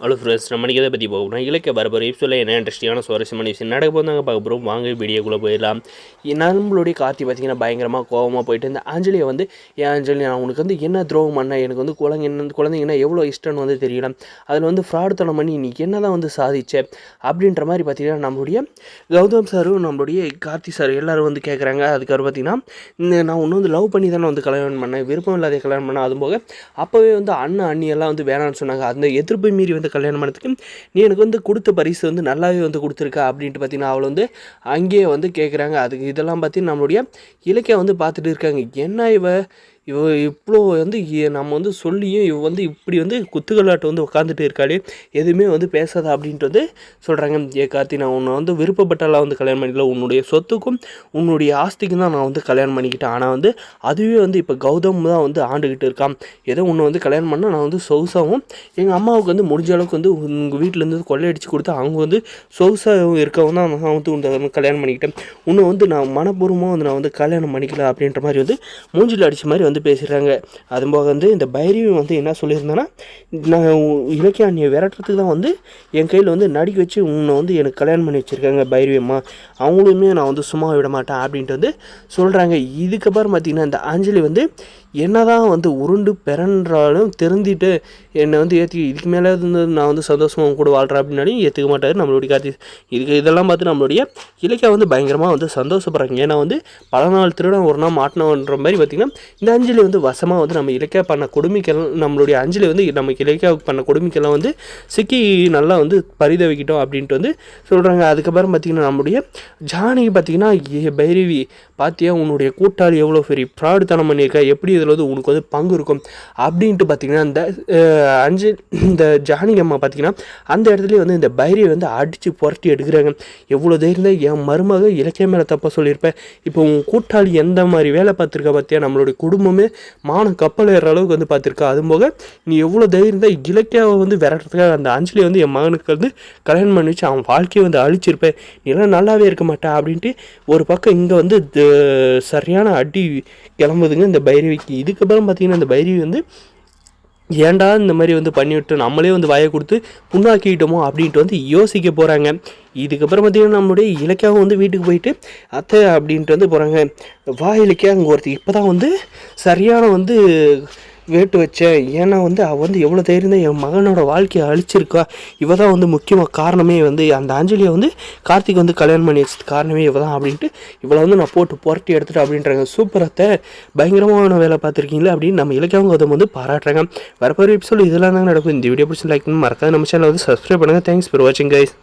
Hello friends, நம்ம இன்றைக்கி எதை பற்றி போகணும் இலக்கிய வரப்போகிற இப்போல என்ன இன்ட்ரெஸ்டிங்கான சுவாரஸ்யமான விஷயம் நடக்க போதாங்க பார்க்க போகிறோம். வாங்க வீடியோக்குள்ளே போயிடலாம். நம்மளுடைய கார்த்தி பார்த்திங்கன்னா பயங்கரமாக கோபமாக போயிட்டு இந்த அஞ்சலியை வந்து ஏன் அஞ்சலி நான் உனக்கு வந்து என்ன துரோகம் பண்ண, எனக்கு வந்து குழந்தைங்கன்னா எவ்வளோ இஷ்டம்னு வந்து தெரியல, அதில் வந்து ஃப்ராடுத்தனம் பண்ணி நீ என்ன தான் வந்து சாதிச்ச அப்படின்ற மாதிரி பார்த்திங்கன்னா நம்மளுடைய கௌதம் சாரும் நம்மளுடைய கார்த்தி சார் எல்லோரும் வந்து கேட்குறாங்க. அதுக்கப்புறம் பார்த்திங்கன்னா நான் ஒன்று வந்து லவ் பண்ணி தானே வந்து கல்யாணம் பண்ணேன், விருப்பம் இல்லாத கல்யாணம் பண்ணேன், அதுபோக அப்போவே வந்து அண்ணன் அண்ணியெல்லாம் வந்து வேணான்னு சொன்னாங்க, அந்த எதிர்ப்பை மீறி வந்து கல்யாணம் பண்ணதுக்கு நீ எனக்கு வந்து கொடுத்த பரிசு வந்து நல்லாவே வந்து கொடுத்துருக்கா அப்படின்ட்டு பார்த்தீங்கன்னா அவளை வந்து அங்கேயே வந்து கேட்குறாங்க. அதுக்கு இதெல்லாம் பார்த்தீங்கன்னா நம்மளுடைய இலக்கியம் வந்து பார்த்துட்டு இருக்காங்க. என்ன இவ இவ்வளோ வந்து நம்ம வந்து சொல்லியும் இவ வந்து இப்படி வந்து குத்துக்கலாட்டு வந்து உட்காந்துட்டு இருக்காளே, எதுவுமே வந்து பேசாத அப்படின்ட்டு வந்து சொல்கிறாங்க. கார்த்தி, நான் உன்னை வந்து விருப்பப்பட்டாலாம் வந்து கல்யாணம் பண்ணிக்கல, உன்னுடைய சொத்துக்கும் உன்னுடைய ஆஸ்திக்கும் தான் நான் வந்து கல்யாணம் பண்ணிக்கிட்டேன். ஆனால் வந்து அதுவே வந்து இப்போ கௌதம் தான் வந்து ஆண்டுக்கிட்டு இருக்கான். ஏதோ உன்னை வந்து கல்யாணம் பண்ணால் நான் வந்து சொகுசாகவும் எங்கள் அம்மாவுக்கு வந்து முடிஞ்ச அளவுக்கு வந்து உங்கள் வீட்டிலேருந்து கொள்ளையடிச்சு கொடுத்து அவங்க வந்து சொகுசாகவும் இருக்கவும் தான் நான் வந்து உன்னை கல்யாணம் பண்ணிக்கிட்டேன். உன்னை வந்து நான் மனப்பூர்வமாக வந்து நான் வந்து கல்யாணம் பண்ணிக்கல அப்படின்ற மாதிரி வந்து மூஞ்சில் அடித்த மாதிரி வந்து பேசுகிறாங்க. அதுபோக வந்து இந்த பைரவி வந்து என்ன சொல்லியிருந்தேன்னா, நான் இலக்கிய அண்ணியை விரட்டுறதுக்கு தான் வந்து என் கையில் வந்து நடிக்க வச்சு உன்னை வந்து எனக்கு கல்யாணம் பண்ணி வச்சுருக்காங்க பைரவி அம்மா, அவங்களுமே நான் வந்து சும்மா விட மாட்டேன் அப்படின்ட்டு வந்து சொல்கிறாங்க. இதுக்கப்புறம் பார்த்திங்கன்னா இந்த அஞ்சலி வந்து என்னதான் வந்து உருண்டு பிறன்றாலும் திருந்திட்டு என்னை வந்து இதுக்கு மேலே இருந்து நான் வந்து சந்தோஷமாக கூட வாழ்கிறேன் அப்படின்னாலும் ஏற்றுக்க மாட்டார் நம்மளுடைய கார்த்தி. இதெல்லாம் பார்த்து நம்மளுடைய இலக்கியா வந்து பயங்கரமாக வந்து சந்தோஷப்படுறாங்க. ஏன்னா வந்து பல நாள் திருடன் ஒரு நாள் மாட்டினோன்ற மாதிரி பார்த்திங்கன்னா இந்த அஞ்சலி வந்து வசமாக வந்து நம்ம இலக்கியா பண்ண கொடுமைக்கெல்லாம் நம்மளுடைய அஞ்சலி வந்து நமக்கு இலக்கியாவுக்கு பண்ண கொடுமைக்கெல்லாம் வந்து சிக்கி நல்லா வந்து பரிதவிக்கிட்டோம் அப்படின்ட்டு வந்து சொல்கிறாங்க. அதுக்கப்புறம் பார்த்திங்கன்னா நம்மளுடைய ஜானகி பார்த்திங்கன்னா பைரவி பார்த்தியா உன்னுடைய கூட்டாளி எவ்வளோ பெரிய ஃப்ராடுத்தனம் பண்ணியிருக்கா, எப்படி இதில் வந்து உனக்கு வந்து பங்கு இருக்கும் அப்படின்ட்டு பார்த்திங்கன்னா இந்த ஜானகி அம்மா பார்த்திங்கன்னா அந்த இடத்துலேயே வந்து இந்த பைரவி வந்து அடித்து புரட்டி எடுக்கிறாங்க. எவ்வளோ தைரியம் தான் என் மருமக இலக்கிய மேலே தப்பாக சொல்லியிருப்பேன், இப்போ உன் கூட்டாளி எந்த மாதிரி வேலை பார்த்துருக்கா பார்த்தியா, நம்மளுடைய குடும்பமே மானம் கப்பல் ஏற அளவுக்கு வந்து பார்த்துருக்கா, அதுபோக நீ எவ்வளோ தைரியம் தான் இலக்கியாவை வந்து விரட்டுறதுக்காக அந்த அஞ்சலி வந்து என் மகனுக்கு வந்து கல்யாணம் பண்ணி வச்சு அவன் வாழ்க்கையை வந்து அழிச்சிருப்பேன், நீலாம் நல்லாவே இருக்க மாட்டேன் அப்படின்ட்டு ஒரு பக்கம் இங்கே வந்து சரியான அடி கிளம்புதுங்க இந்த பைரவிக்கு. இதுக்கப்புறம் பார்த்திங்கன்னா இந்த பைரவி வந்து ஏன்டா இந்த மாதிரி வந்து பண்ணிவிட்டு நம்மளே வந்து வாயை கொடுத்து புண்ணாக்கிட்டோமோ அப்படின்ட்டு வந்து யோசிக்க போகிறாங்க. இதுக்கப்புறம் பார்த்திங்கன்னா நம்மளுடைய இலக்கியாவும் வந்து வீட்டுக்கு போயிட்டு அத்தை அப்படின்ட்டு வந்து போகிறாங்க. வா இலக்கியா, அங்கே ஒருத்தர் இப்போ தான் வந்து சரியான வந்து வேட்டு வச்சேன், ஏன்னா வந்து அவள் வந்து எவ்வளோ தைரியம் தான் என் மகனோட வாழ்க்கையை அழிச்சிருக்கா, இவ தான் வந்து முக்கியமாக காரணமே வந்து அந்த அஞ்சலியை வந்து கார்த்திக் வந்து கல்யாணம் பண்ணி வச்சது காரணமே இவ தான் அப்படின்ட்டு இவளை வந்து நான் போட்டு புரட்டி எடுத்துட்டு அப்படின்றாங்க. சூப்பரத்தை பயங்கரமான வேலை பார்த்துருக்கீங்களா அப்படின்னு நம்ம இலக்கியவங்க அதை வந்து பாராட்டுறாங்க. வரப்போகிற எபிசோட் இதெல்லாம் தான் நடக்கும். இந்த வீடியோ பிடிச்சி லைக் பண்ணி மறக்காது நம்ம சேனலை வந்து சப்ஸ்கிரைப் பண்ணுங்கள். தேங்க்ஸ் ஃபார் வாட்சிங் கைஸ்.